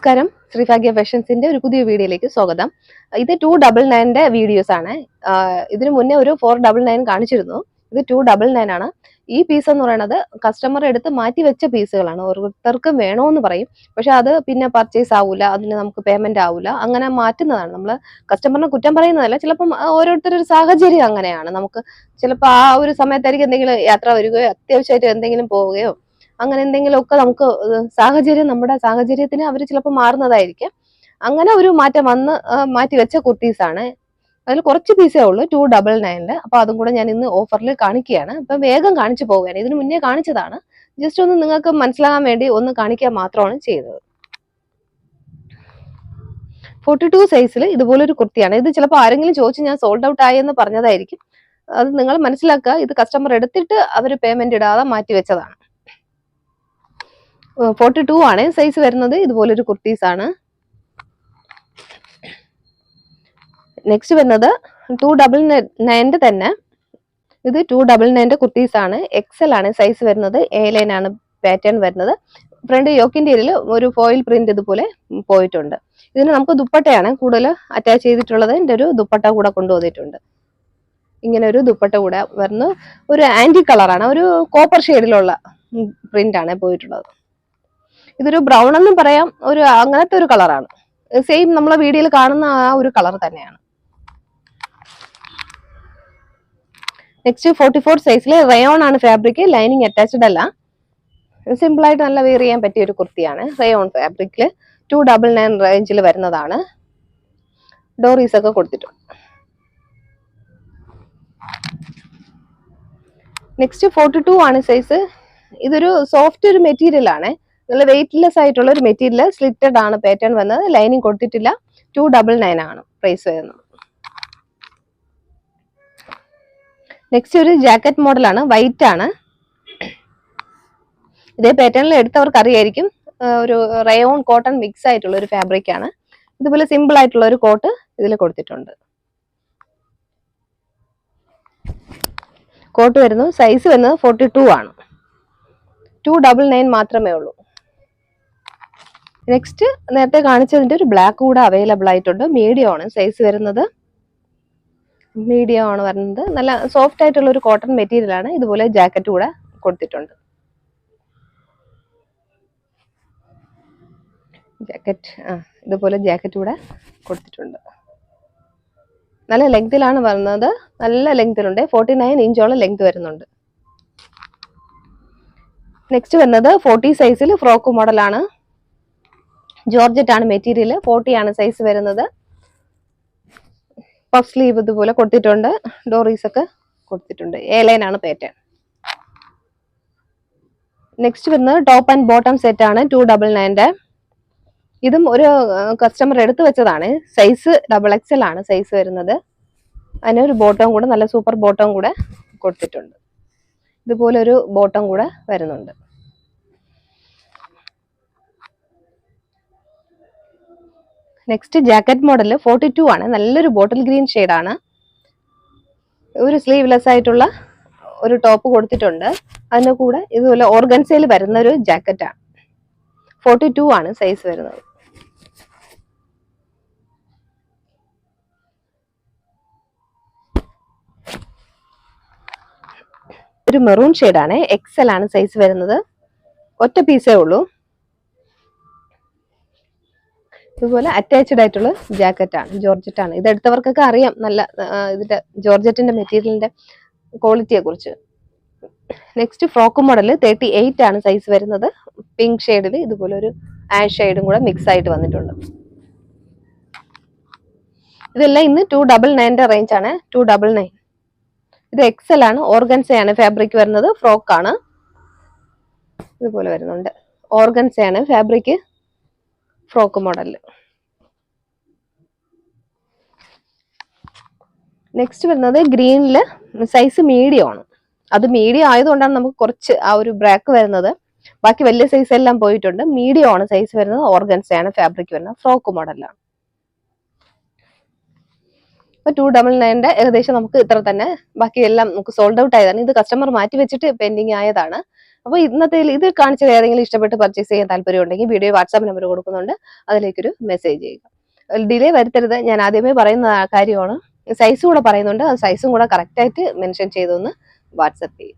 നമസ്കാരം, ശ്രീഭാഗ്യ ഫാഷൻസിന്റെ ഒരു പുതിയ വീഡിയോയിലേക്ക് സ്വാഗതം. ഇത് 299 വീഡിയോസ് ആണ്. ഇതിനു മുന്നേ ഒരു 499 കാണിച്ചിരുന്നു. ഇത് 299 ആണ്. ഈ പീസ് എന്ന് പറയുന്നത് കസ്റ്റമർ എടുത്ത് മാറ്റി വെച്ച പീസുകളാണ്. ഓരോരുത്തർക്കും വേണമെന്ന് പറയും, പക്ഷെ അത് പിന്നെ പർച്ചേസ് ആവൂല, അതിന് നമുക്ക് പേയ്മെന്റ് ആവൂല, അങ്ങനെ മാറ്റുന്നതാണ്. നമ്മൾ കസ്റ്റമറിനെ കുറ്റം പറയുന്നതല്ല, ചിലപ്പം ഓരോരുത്തരുടെ സാഹചര്യം അങ്ങനെയാണ്. നമുക്ക് ചിലപ്പോൾ ആ ഒരു സമയത്തായിരിക്കും എന്തെങ്കിലും യാത്ര വരികയോ അത്യാവശ്യമായിട്ട് എന്തെങ്കിലും പോവുകയോ അങ്ങനെ എന്തെങ്കിലുമൊക്കെ നമുക്ക് നമ്മുടെ സാഹചര്യത്തിന് അവർ ചിലപ്പോൾ മാറുന്നതായിരിക്കും. അങ്ങനെ ഒരു മാറ്റം വന്ന് മാറ്റി വെച്ച കുർത്തീസാണ്. അതിൽ കുറച്ച് പീസേ ഉള്ളൂ 299. അപ്പൊ അതും കൂടെ ഞാൻ ഇന്ന് ഓഫറിൽ കാണിക്കുകയാണ്. അപ്പൊ വേഗം കാണിച്ചു പോവുകയാണ്. ഇതിന് മുന്നേ കാണിച്ചതാണ്, ജസ്റ്റ് ഒന്ന് നിങ്ങൾക്ക് മനസ്സിലാകാൻ വേണ്ടി ഒന്ന് കാണിക്കാൻ മാത്രമാണ് ചെയ്തത്. 42 സൈസിൽ ഇതുപോലൊരു കുർത്തിയാണ്. ഇത് ചിലപ്പോൾ ആരെങ്കിലും ചോദിച്ച് ഞാൻ സോൾഡ് ഔട്ട് ആയി എന്ന് പറഞ്ഞതായിരിക്കും. അത് നിങ്ങൾ മനസ്സിലാക്കുക, ഇത് കസ്റ്റമർ എടുത്തിട്ട് അവർ പേയ്മെന്റ് ഇടാതെ മാറ്റി വെച്ചതാണ്. 42 ആണ് സൈസ് വരുന്നത്. ഇതുപോലൊരു കുർത്തീസ് ആണ്. നെക്സ്റ്റ് വരുന്നത് 299 തന്നെ. ഇത് 299 കുർത്തീസ് ആണ്. എക്സൽ ആണ് സൈസ് വരുന്നത്. എ ലൈൻ ആണ് പാറ്റേൺ വരുന്നത്. ഫ്രണ്ട് യോക്കിന്റെ ഒരു ഫോയിൽ പ്രിന്റ് ഇതുപോലെ പോയിട്ടുണ്ട്. ഇതിന് നമുക്ക് ദുപ്പട്ടയാണ് കൂടുതൽ അറ്റാച്ച് ചെയ്തിട്ടുള്ളത്. ഇതിന്റെ ഒരു ദുപ്പട്ട കൂടെ കൊണ്ടുവന്നിട്ടുണ്ട്. ഇങ്ങനെ ഒരു ദുപ്പട്ട കൂടെ വരുന്ന ഒരു ആന്റി കളറാണ്, ഒരു കോപ്പർ ഷെയ്ഡിലുള്ള പ്രിന്റ് ആണ് പോയിട്ടുള്ളത്. ഇതൊരു ബ്രൗൺ എന്നും പറയാം, ഒരു അങ്ങനത്തെ ഒരു കളറാണ്. സെയിം നമ്മളെ വീഡിയോയിൽ കാണുന്ന ആ ഒരു കളർ തന്നെയാണ്. നെക്സ്റ്റ് 44 സൈസിലെ റയോൺ ആണ് ഫാബ്രിക്. ലൈനിങ് അറ്റാച്ച്ഡ് അല്ല. സിമ്പിൾ ആയിട്ട് നല്ല വെയർ ചെയ്യാൻ പറ്റിയ ഒരു കുർത്തിയാണ്. റയോൺ ഫാബ്രിക്കില് 299 റേഞ്ചിൽ വരുന്നതാണ്. ഡോറീസ് ഒക്കെ കൊടുത്തിട്ടുണ്ട്. നെക്സ്റ്റ് 42 ആണ് സൈസ്. ഇതൊരു സോഫ്റ്റ് ഒരു മെറ്റീരിയൽ ആണ്, നല്ല വെയിറ്റ്ലെസ് ആയിട്ടുള്ള ഒരു മെറ്റീരിയൽ. സ്ലിറ്റഡ് ആണ് പാറ്റേൺ വന്നത്. ലൈനിങ് കൊടുത്തിട്ടില്ല. 299 ആണ് പ്രൈസ് വരുന്നത്. നെക്സ്റ്റ് ഒരു ജാക്കറ്റ് മോഡലാണ്, വൈറ്റ് ആണ്. ഇതേ പാറ്റേണിൽ എടുത്തവർക്ക് അറിയായിരിക്കും. ഒരു റയോൺ കോട്ടൺ മിക്സ് ആയിട്ടുള്ള ഒരു ഫാബ്രിക് ആണ്. ഇതുപോലെ സിമ്പിൾ ആയിട്ടുള്ള ഒരു കോട്ട് ഇതിൽ കൊടുത്തിട്ടുണ്ട്. കോട്ട് വരുന്നു. സൈസ് വരുന്നത് 42 ആണ്. 299 മാത്രമേ ഉള്ളൂ. നെക്സ്റ്റ് നേരത്തെ കാണിച്ചതിന്റെ ഒരു ബ്ലാക്ക് കൂടെ അവൈലബിൾ ആയിട്ടുണ്ട്. മീഡിയം ആണ് സൈസ് വരുന്നത്. മീഡിയം ആണ് വരുന്നത്. നല്ല സോഫ്റ്റ് ആയിട്ടുള്ള ഒരു കോട്ടൺ മെറ്റീരിയൽ ആണ്. ഇതുപോലെ ജാക്കറ്റ് കൂടെ കൊടുത്തിട്ടുണ്ട്. ജാക്കറ്റ് ഇതുപോലെ ജാക്കറ്റ് കൂടെ കൊടുത്തിട്ടുണ്ട്. നല്ല ലെങ്തിലാണ് വരുന്നത്. നല്ല ലെങ്തിലുണ്ട്. 49 ഇഞ്ചോളം ലെങ്ത് വരുന്നുണ്ട്. നെക്സ്റ്റ് വരുന്നത് 40 സൈസിൽ ഫ്രോക്ക് മോഡലാണ്. ജോർജറ്റ് ആണ് മെറ്റീരിയൽ. 40 ആണ് സൈസ് വരുന്നത്. പഫ് സ്ലീവ് ഇതുപോലെ കൊടുത്തിട്ടുണ്ട്. ഡോറീസ് ഒക്കെ കൊടുത്തിട്ടുണ്ട്. എ ലൈൻ ആണ് പാറ്റേൺ. നെക്സ്റ്റ് വരുന്നത് ടോപ്പ് ആൻഡ് ബോട്ടം സെറ്റ് ആണ് 299. ഇതും ഒരു കസ്റ്റമർ എടുത്തു വെച്ചതാണ്. സൈസ് XXL ആണ് സൈസ് വരുന്നത്. അതിനൊരു ബോട്ടം കൂടെ, നല്ല സൂപ്പർ ബോട്ടം കൂടെ കൊടുത്തിട്ടുണ്ട്. ഇതുപോലെ ഒരു ബോട്ടം കൂടെ വരുന്നുണ്ട്. നെക്സ്റ്റ് ജാക്കറ്റ് മോഡൽ 42 ആണ്. നല്ലൊരു ബോട്ടിൽ ഗ്രീൻ ആണ്. ഒരു സ്ലീവ്ലെസ് ആയിട്ടുള്ള ഒരു ടോപ്പ് കൊടുത്തിട്ടുണ്ട്. അതിന്റെ കൂടെ ഇതുപോലെ ഓർഗൻസയിൽ വരുന്ന ഒരു ജാക്കറ്റ് ആണ്. 42 ആണ് സൈസ് വരുന്നത്. ഒരു മെറൂൺ ആണ്. XL ആണ് സൈസ് വരുന്നത്. ഒറ്റ പീസേ ഉള്ളൂ. ഇതുപോലെ അറ്റാച്ച്ഡ് ആയിട്ടുള്ള ജാക്കറ്റ് ആണ്. ജോർജറ്റ് ആണ്. ഇത് എടുത്തവർക്കൊക്കെ അറിയാം നല്ല ഇതിന്റെ ജോർജറ്റിന്റെ മെറ്റീരിയലിന്റെ ക്വാളിറ്റിയെ കുറിച്ച്. നെക്സ്റ്റ് ഫ്രോക്ക് മോഡൽ 38 ആണ് സൈസ് വരുന്നത്. പിങ്ക് ഷെയ്ഡിൽ ഇതുപോലെ ഒരു ആഷ് ഷെയ്ഡും കൂടെ മിക്സ് ആയിട്ട് വന്നിട്ടുണ്ട്. ഇതെല്ലാം ഇന്ന് 299 റേഞ്ച് ആണ്. 299. ഇത് XL ആണ്. ഓർഗൻസയാണ് ഫാബ്രിക് വരുന്നത്. ഫ്രോക്ക് ആണ്. ഇതുപോലെ വരുന്നുണ്ട്. ഓർഗൻസയാണ് ഫാബ്രിക്. Frock model. നെക്സ്റ്റ് വരുന്നത് ഗ്രീനില് സൈസ് മീഡിയം ആണ്. അത് മീഡിയം ആയതുകൊണ്ടാണ് നമുക്ക് കുറച്ച് ആ ഒരു ബ്രാക്ക് വരുന്നത്. ബാക്കി വലിയ സൈസ് എല്ലാം പോയിട്ടുണ്ട്. മീഡിയം ആണ് സൈസ് വരുന്നത്. ഓർഗൻസയാണ് ഫാബ്രിക് വരുന്നത്. ഫ്രോക്ക് മോഡലാണ്. 299 ഏകദേശം നമുക്ക് ഇത്ര തന്നെ. ബാക്കി എല്ലാം നമുക്ക് സോൾഡ് ഔട്ട് ആയതാണ്. ഇത് കസ്റ്റമർ മാറ്റി വെച്ചിട്ട് പെൻഡിങ് ആയതാണ്. അപ്പോൾ ഇന്നത്തെ ഇത് കാണിച്ചത് ഏതെങ്കിലും ഇഷ്ടപ്പെട്ട് പർച്ചേസ് ചെയ്യാൻ താല്പര്യം ഉണ്ടെങ്കിൽ വീഡിയോ വാട്സാപ്പ് നമ്പർ കൊടുക്കുന്നുണ്ട്, അതിലേക്കൊരു മെസ്സേജ് ചെയ്യുക. ഡിലേ വരുത്തരുത്, ഞാൻ ആദ്യമേ പറയുന്ന കാര്യമാണ്. സൈസ് കൂടെ പറയുന്നുണ്ട്, അത് സൈസും കൂടെ കറക്റ്റായിട്ട് മെൻഷൻ ചെയ്തൊന്ന് വാട്സപ്പ് ചെയ്യുക.